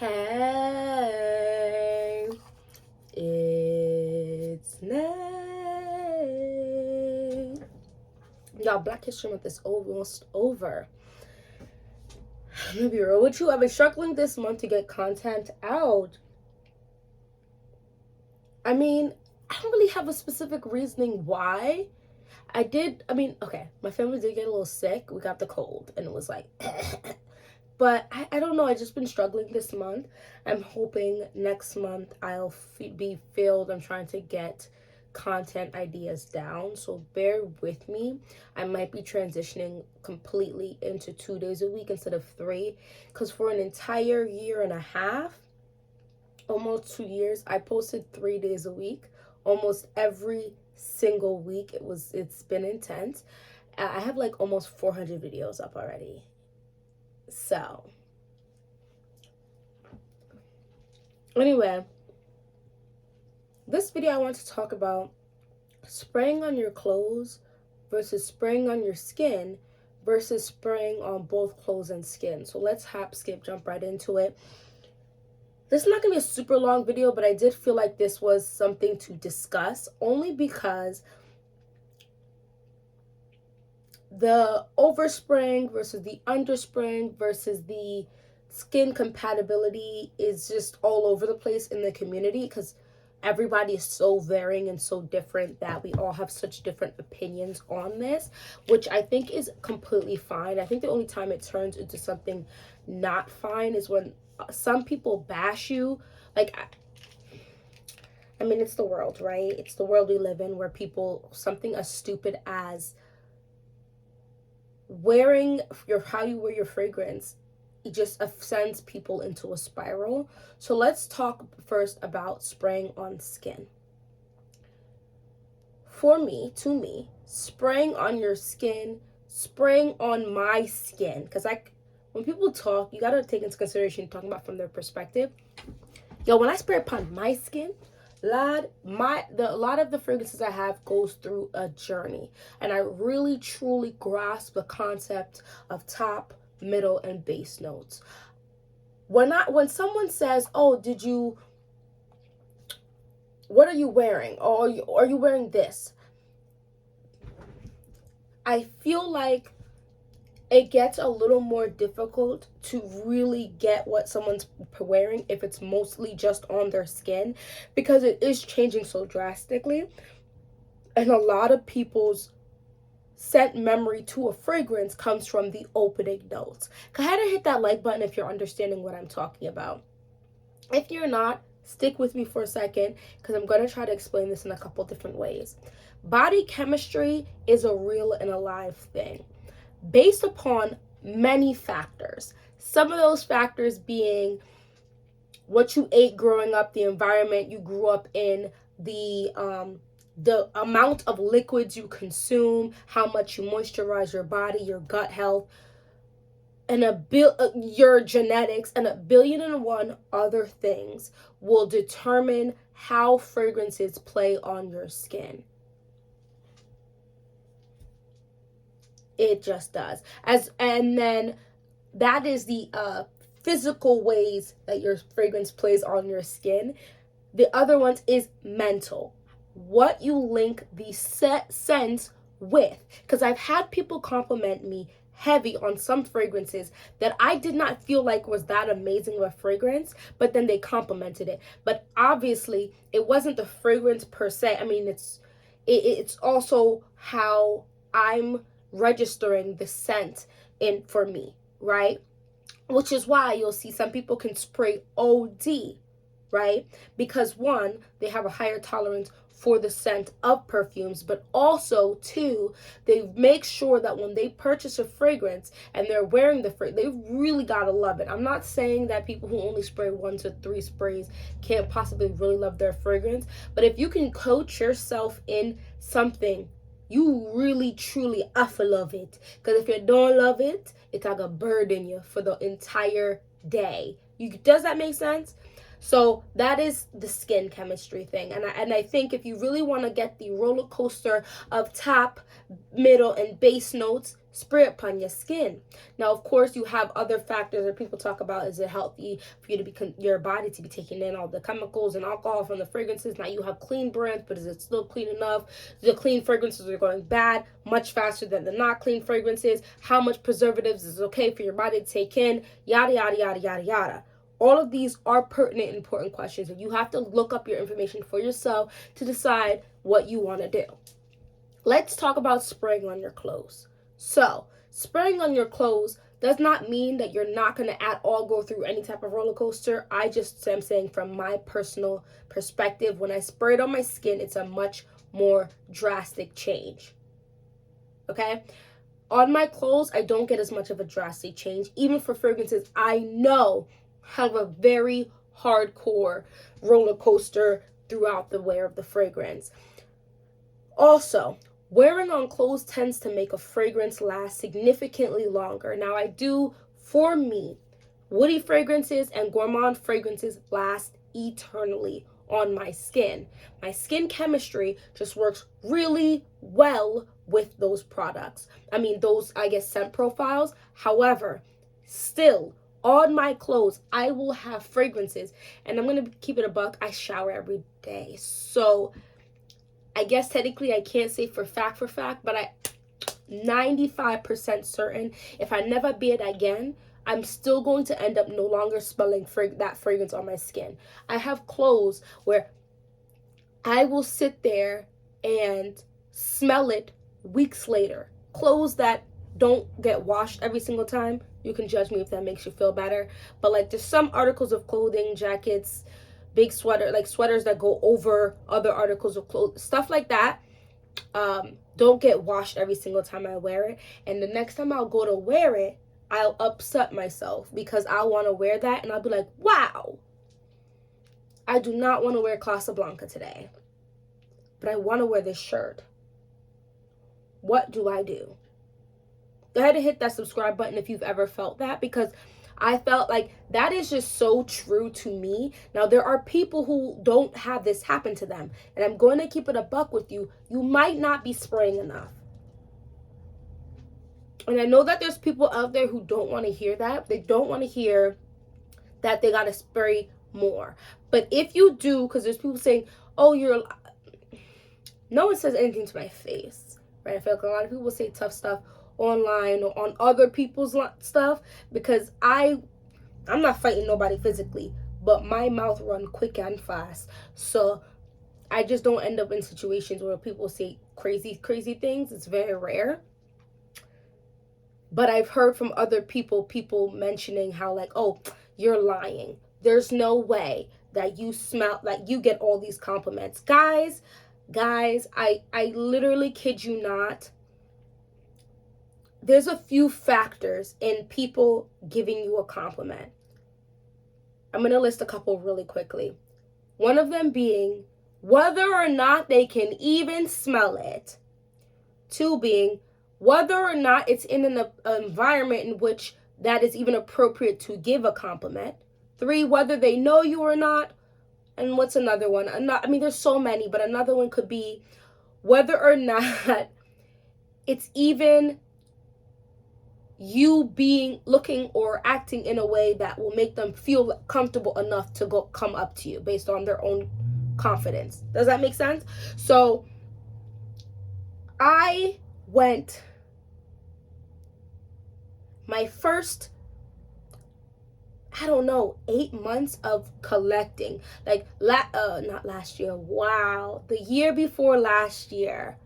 Hey, it's Nay. Y'all, Black History Month is almost over. I'm gonna be real with you. I've been struggling this month to get content out. I mean, I don't really have a specific reasoning why. Okay, my family did get a little sick. We got the cold, and it was like, but I don't know. I've just been struggling this month. I'm hoping next month I'll be filled. I'm trying to get content ideas down, so bear with me. I might be transitioning completely into 2 days a week instead of 3, because for an entire year and a half, almost 2 years, I posted 3 days a week, almost every single week. It's been intense. I have like almost 400 videos up already. So anyway, this video I want to talk about spraying on your clothes versus spraying on your skin versus spraying on both clothes and skin. So let's jump right into it. This is not going to be a super long video, but I did feel like this was something to discuss, only because the overspraying versus the underspraying versus the skin compatibility is just all over the place in the community, because everybody is so varying and so different that we all have such different opinions on this, which I think is completely fine. I think the only time it turns into something not fine is when some people bash you. Like, I mean, it's the world, right? It's the world we live in, where something as stupid as how you wear your fragrance, it just sends people into a spiral. So let's talk first about spraying on skin. To me, spraying on your skin, spraying on my skin, because when people talk, you gotta take into consideration talking about from their perspective. Yo, when I spray upon my skin, a lot of the fragrances I have goes through a journey, and I really truly grasp the concept of top, middle, and base notes. When someone says, "Oh, what are you wearing? Or are you wearing this?" I feel like it gets a little more difficult to really get what someone's wearing if it's mostly just on their skin, because it is changing so drastically. And a lot of people's scent memory to a fragrance comes from the opening notes. Go ahead and hit that like button if you're understanding what I'm talking about. If you're not, stick with me for a second, because I'm going to try to explain this in a couple different ways. Body chemistry is a real and alive thing, based upon many factors. Some of those factors being what you ate growing up, the environment you grew up in, the amount of liquids you consume, how much you moisturize your body, your gut health, and your genetics, and 1,000,000,001 other things will determine how fragrances play on your skin. It just does. And then that is the physical ways that your fragrance plays on your skin. The other ones is mental. What you link the scents with. Because I've had people compliment me heavy on some fragrances that I did not feel like was that amazing of a fragrance, but then they complimented it. But obviously, it wasn't the fragrance per se. I mean, it's also how I'm registering the scent in for me, right? Which is why you'll see some people can spray OD, right? Because one, they have a higher tolerance for the scent of perfumes, but also two, they make sure that when they purchase a fragrance and they're wearing the fragrance, they really gotta love it. I'm not saying that people who only spray 1 to 3 sprays can't possibly really love their fragrance, but if you can coach yourself in something, you really truly have to love it. Because if you don't love it, it's like a burden you for the entire day. Does that make sense? So that is the skin chemistry thing. And I think if you really want to get the roller coaster of top, middle, and base notes, spray it upon your skin. Now, of course, you have other factors that people talk about. Is it healthy for you to be your body to be taking in all the chemicals and alcohol from the fragrances? Now you have clean brands, but is it still clean enough? The clean fragrances are going bad much faster than the not clean fragrances. How much preservatives is okay for your body to take in? Yada yada yada yada yada. All of these are pertinent and important questions, and you have to look up your information for yourself to decide what you want to do. Let's talk about spraying on your clothes. So, spraying on your clothes does not mean that you're not going to at all go through any type of roller coaster. I just am saying from my personal perspective, when I spray it on my skin, it's a much more drastic change. Okay? On my clothes, I don't get as much of a drastic change. Even for fragrances, I know have a very hardcore roller coaster throughout the wear of the fragrance. Also, wearing on clothes tends to make a fragrance last significantly longer. Now, for me, woody fragrances and gourmand fragrances last eternally on my skin. My skin chemistry just works really well with those products. Those, scent profiles. However, still, on my clothes, I will have fragrances. And I'm going to keep it a buck. I shower every day. So I guess technically I can't say for fact, but I 95% certain if I never be it again, I'm still going to end up no longer smelling that fragrance on my skin. I have clothes where I will sit there and smell it weeks later. Clothes that don't get washed every single time. You can judge me if that makes you feel better. But there's some articles of clothing, jackets, big sweater, sweaters that go over other articles of clothing, stuff like that, don't get washed every single time I wear it. And the next time I'll go to wear it, I'll upset myself because I want to wear that and I'll be like, wow, I do not want to wear Casablanca today, but I want to wear this shirt. What do I do? Go ahead and hit that subscribe button if you've ever felt that, because I felt like that is just so true to me. Now, there are people who don't have this happen to them. And I'm going to keep it a buck with you. You might not be spraying enough. And I know that there's people out there who don't want to hear that. They don't want to hear that they got to spray more. But if you do, because there's people saying, oh, no one says anything to my face, right? I feel like a lot of people say tough stuff online or on other people's stuff, because I'm not fighting nobody physically, but my mouth run quick and fast, so I just don't end up in situations where people say crazy things. It's very rare, but I've heard from other people mentioning how oh, you're lying, there's no way that you smell you get all these compliments. Guys, I literally kid you not. There's a few factors in people giving you a compliment. I'm going to list a couple really quickly. One of them being whether or not they can even smell it. 2 being whether or not it's in an environment in which that is even appropriate to give a compliment. 3, whether they know you or not. And what's another one? There's so many, but another one could be whether or not it's even you looking or acting in a way that will make them feel comfortable enough to come up to you based on their own confidence. Does that make sense? So I went my first, 8 months of collecting, not last year. Wow. The year before last year.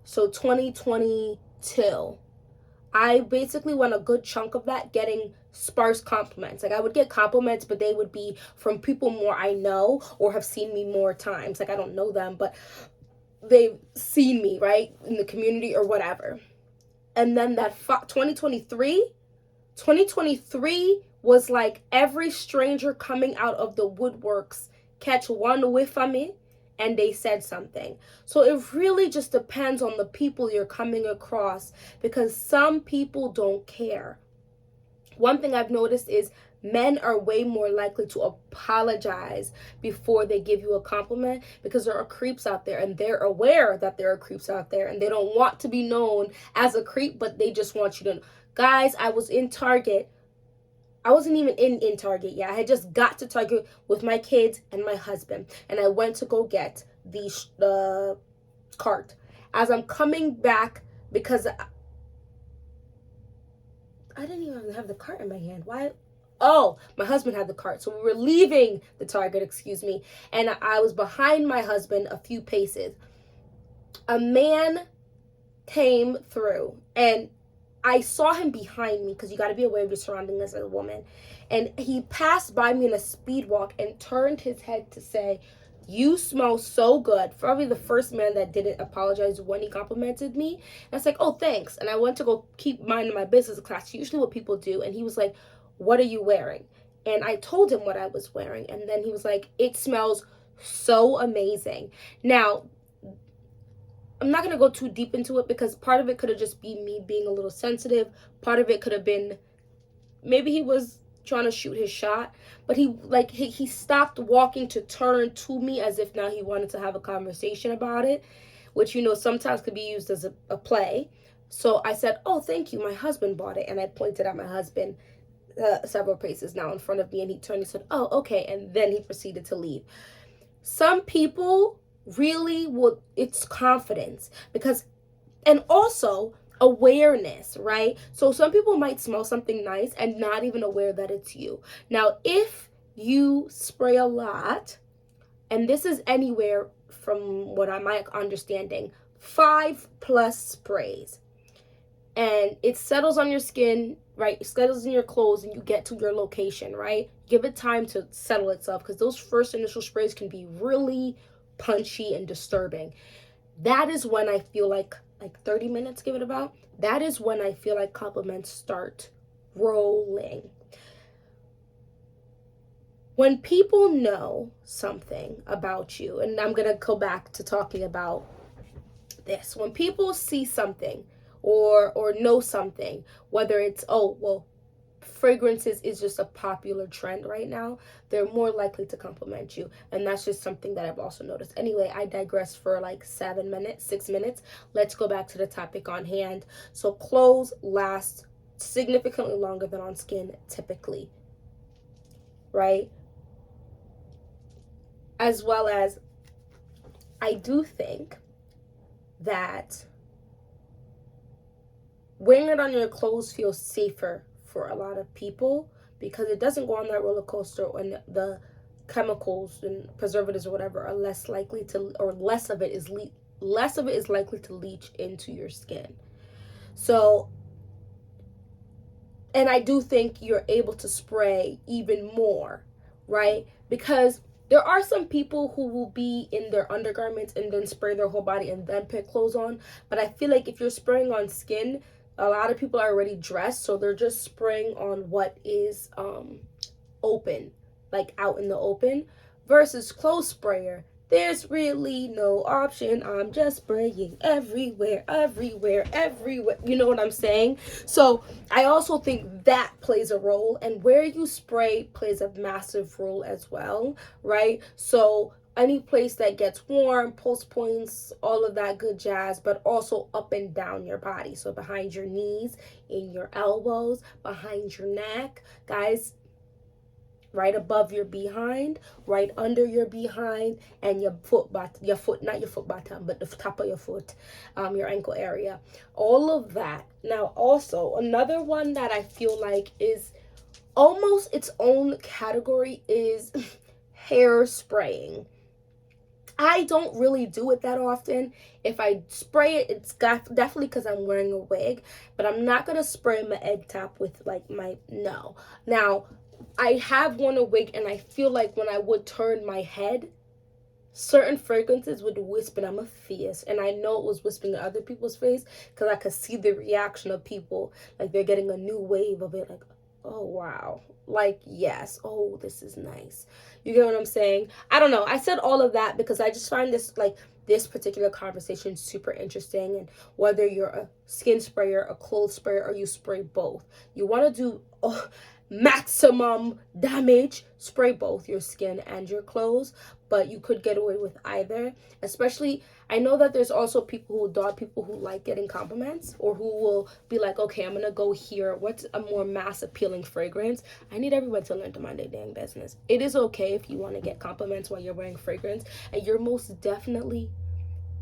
So 2022. I basically went a good chunk of that getting sparse compliments. I would get compliments, but they would be from people more I know or have seen me more times. I don't know them, but they've seen me, right, in the community or whatever. And then that 2023 was every stranger coming out of the woodworks catch one whiff of me and they said something. So it really just depends on the people you're coming across, because some people don't care. One thing I've noticed is Men are way more likely to apologize before they give you a compliment because there are creeps out there, and they're aware that there are creeps out there, and they don't want to be known as a creep, but they just want you to know. Guys, I was in Target. I wasn't even in Target yet. I had just got to Target with my kids and my husband, and I went to go get the cart. As I'm coming back, because I didn't even have the cart in my hand. Why? Oh, my husband had the cart. So we were leaving the Target, excuse me. And I was behind my husband a few paces. A man came through, and I saw him behind me, because you got to be aware of your surroundings as a woman. And he passed by me in a speed walk and turned his head to say, "You smell so good." Probably the first man that didn't apologize when he complimented me. And I was like, "Oh, thanks." And I went to go keep minding my business class, usually what people do. And he was like, "What are you wearing?" And I told him what I was wearing. And then he was like, "It smells so amazing." Now, I'm not going to go too deep into it, because part of it could have just been me being a little sensitive. Part of it could have been maybe he was trying to shoot his shot, but he stopped walking to turn to me as if now he wanted to have a conversation about it, which, you know, sometimes could be used as a play. So I said, "Oh, thank you, my husband bought it." And I pointed at my husband several paces now in front of me, and he turned and said, "Oh, okay." And then he proceeded to leave. Some people really would, it's confidence, because, and also awareness, right? So some people might smell something nice and not even aware that it's you. Now, if you spray a lot, and this is anywhere from what my understanding, 5+ sprays, and it settles on your skin, right? It settles in your clothes, and you get to your location, right? Give it time to settle itself, because those first initial sprays can be really punchy and disturbing. That is when I feel like 30 minutes, give it about. That is when I feel like compliments start rolling. When people know something about you, and I'm going to go back to talking about this. When people see something or know something, whether it's, oh, well, fragrances is just a popular trend right now, they're more likely to compliment you. And that's just something that I've also noticed. Anyway, I digress for like 6 minutes. Let's go back to the topic on hand. So clothes last significantly longer than on skin typically, right? As well as, I do think that wearing it on your clothes feels safer for a lot of people, because it doesn't go on that roller coaster, and the chemicals and preservatives or whatever are less likely to, or less of it is likely to leach into your skin. So, and I do think you're able to spray even more, right? Because there are some people who will be in their undergarments and then spray their whole body and then put clothes on. But I feel like if you're spraying on skin, a lot of people are already dressed, so they're just spraying on what is open, like out in the open, versus clothes sprayer. There's really no option. I'm just spraying everywhere. You know what I'm saying? So I also think that plays a role, and where you spray plays a massive role as well, right? So any place that gets warm, pulse points, all of that good jazz, but also up and down your body. So behind your knees, in your elbows, behind your neck, guys, right above your behind, right under your behind, and your foot, not your foot bottom, but the top of your foot, your ankle area, all of that. Now, also another one that I feel like is almost its own category is hair spraying. I don't really do it that often. If I spray it, it's definitely because I'm wearing a wig, but I'm not going to spray my egg top with no. Now, I have worn a wig, and I feel like when I would turn my head, certain fragrances would whisper, I'm a fierce, and I know it was whispering in other people's face, because I could see the reaction of people, like they're getting a new wave of it, like, oh wow, like, yes, oh, this is nice. You get what I'm saying? I don't know. I said all of that because I just find this particular conversation super interesting. And whether you're a skin sprayer, a clothes sprayer, or you spray both, you want to do maximum damage, spray both your skin and your clothes. But you could get away with either. Especially, I know that there's also people who like getting compliments, or who will be like, okay, I'm gonna go here. What's a more mass appealing fragrance? I need everyone to learn to mind their dang business. It is okay if you want to get compliments while you're wearing fragrance, and you're most definitely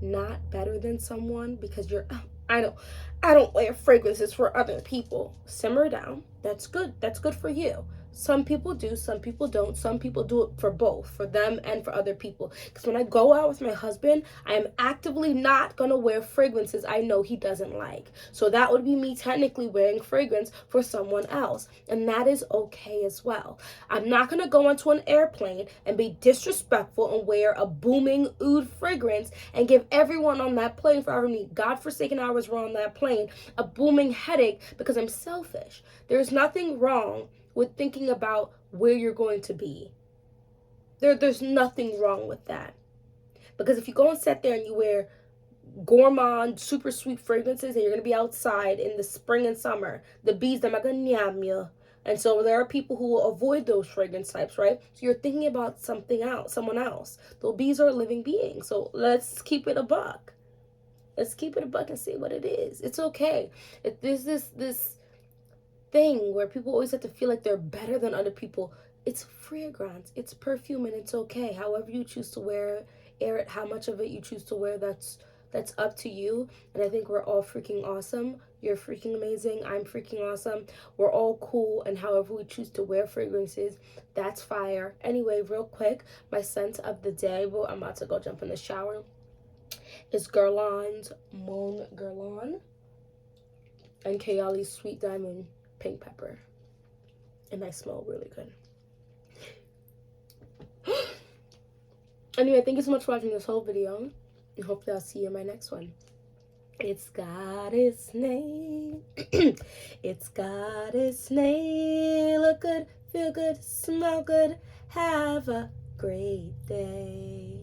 not better than someone because you're, I don't wear fragrances for other people. Simmer down. That's good. That's good for you. Some people do, some people don't. Some people do it for both, for them and for other people. Because when I go out with my husband, I am actively not going to wear fragrances I know he doesn't like. So that would be me technically wearing fragrance for someone else. And that is okay as well. I'm not going to go onto an airplane and be disrespectful and wear a booming oud fragrance and give everyone on that plane, for however many godforsaken hours we're on that plane, a booming headache because I'm selfish. There's nothing wrong with thinking about where you're going to be. There's nothing wrong with that. Because if you go and sit there and you wear gourmand, super sweet fragrances, and you're going to be outside in the spring and summer, the bees, they're not going to nyam you. And so there are people who will avoid those fragrance types, right? So you're thinking about something else, someone else. Those bees are living beings. So let's keep it a buck. Let's keep it a buck and see what it is. It's okay. If there's this thing where people always have to feel like they're better than other people. It's fragrance, it's perfume, and it's okay. However you choose to wear it, how much of it you choose to wear, that's up to you. And I think we're all freaking awesome. You're freaking amazing. I'm freaking awesome. We're all cool, and however we choose to wear fragrances, that's fire. Anyway, real quick, my scent of the day, well, I'm about to go jump in the shower, is Guerlain's Mon Guerlain and Kayali's Sweet Diamond Pink Pepper, and I smell really good. Anyway, thank you so much for watching this whole video, and hopefully I'll see you in my next one. It's goddessnayr. It's goddessnayr. Look good, feel good, smell good, have a great day.